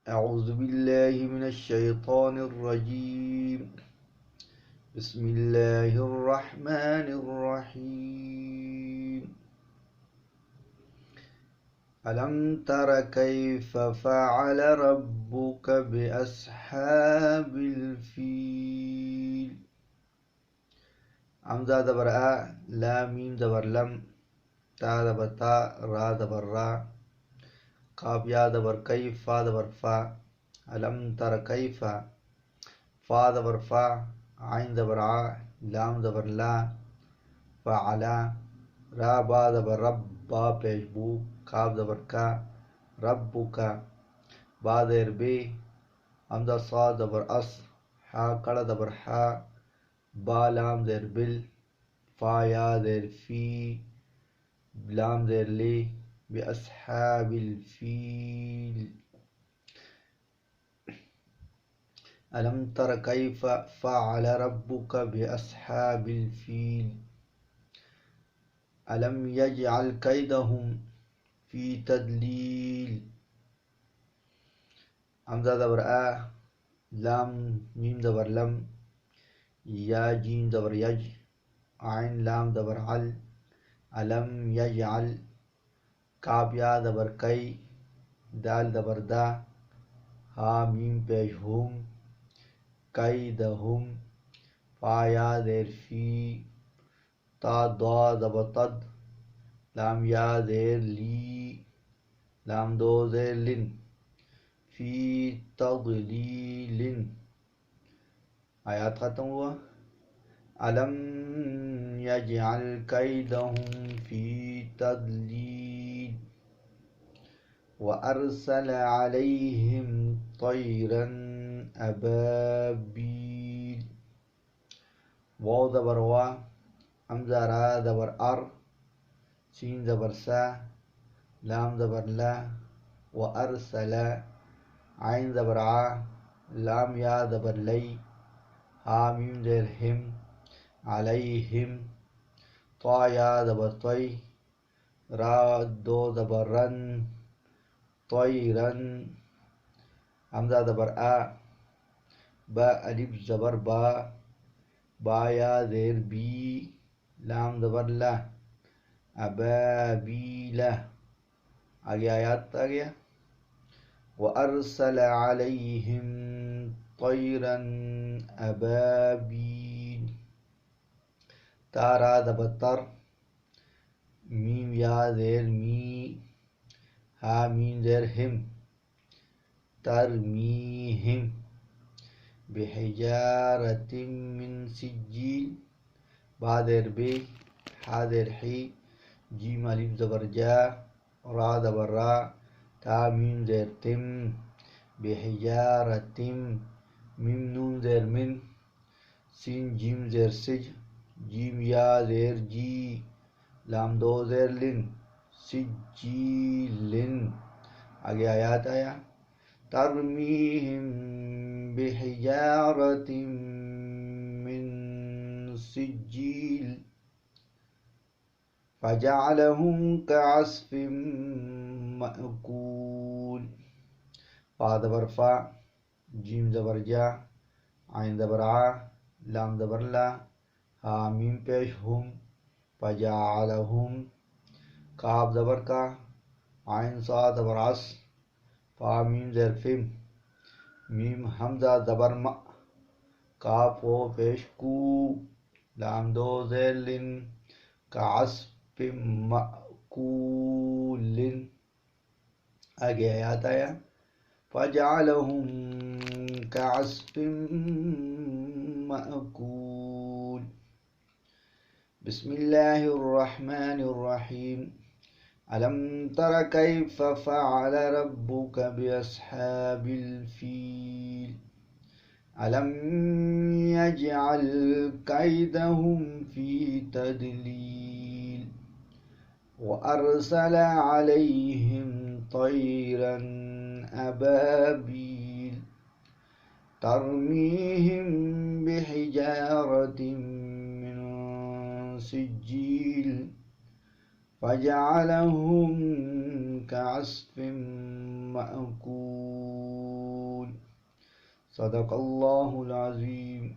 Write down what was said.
أعوذ بالله من الشيطان الرجيم. بسم الله الرحمن الرحيم. ألم تر كيف فعل ربك بأصحاب الفيل. حمزة دبر آ، لام ميم دبر لم، تا دبر تا، را دبر را، قاف یا دبر کیف، فا دبر فا. علم تر کیف، فا دبر فا، عین دبر ع، لام دبر لا، فعلا، را با دبر رب، با پیش بو، کاف دبر کا، ربک، با دیر بی، حمزہ صاد دبر اس، حا کڑا دبر حا، با لام دیر بل، فا یا دیر فی، لام دیر لی، بأصحاب الفیل. ألم تر كيف فعل ربك بأصحاب الفيل. ألم يجعل كيدهم في تدليل. حمزة دبر آ، لام ميم دبر لم، یا جیم دبر یج، عین لام دبر عل، علم یجعل، کاف یا دبر کئی، دال دبر دا، ہا میم پیش ہم، کیدہم، فا یا دیر فی، تا دا دبر تد، لام یا دیر لی، لام دو زیر لن، فی تضلیل. آیات ختم ہوا. علم یجعل کیدہم فی تضلیل وأرسل عليهم طيرا أبابيل. واو دبر وا، حمزہ را دبر ار، سین دبر سا، لام دبر لا، وأرسل، عین دبر ع، لام یا دبر لی، ہا میم دیر ہم، علیہم، طا یا دبر طی، را دو دبر رن، طیرن، حمزہ دبر آ، با الف زبر با، با یا دیر بی، لام دبر لا، ابابیلہ. آگے آیات آ گیا. وَأَرْسَلَ عَلَيْهِمْ طَيْرًا أَبَابِيلَ. تارا دبر تر، میم یا دیر می، ہا میم دیر ہم، ترمیہم بحجارۃ من سجیل، با دیر بی، ہا دیر حی، جیم الف زبر جا، را دبر را، تا میم دیر تم، بحجارۃ، میم نون دیر من، سین جیم دیر سج، جیم یا دیر جی، لام دو زیر لن، سجیلن. آگے آیات آیا. ترمیہم بحجارۃ من سجیل فجعلہم کعصف مأکول. فا دبر فا، جیم زبر جا، عین دبر ع، لام دبر لا، ہا میم پیش ہم، فجعلہم، کاف زبر کا، عین صا دبر عص، فا میم زیر فم، میم حمزہ زبر م، کاف و پیش کو، لام دو زیر لن، کعصف مأکول. آگے آیات آیا. فجعلہم کعصف مأکول. بسم اللہ الرحمن الرحیم. ألم تر كيف فعل ربك بأصحاب الفيل. ألم يجعل كيدهم في تدليل وأرسل عليهم طيرا أبابيل ترميهم بحجارة من سجيل فجعلهم كعصف مأكول. صدق اللہ العظیم.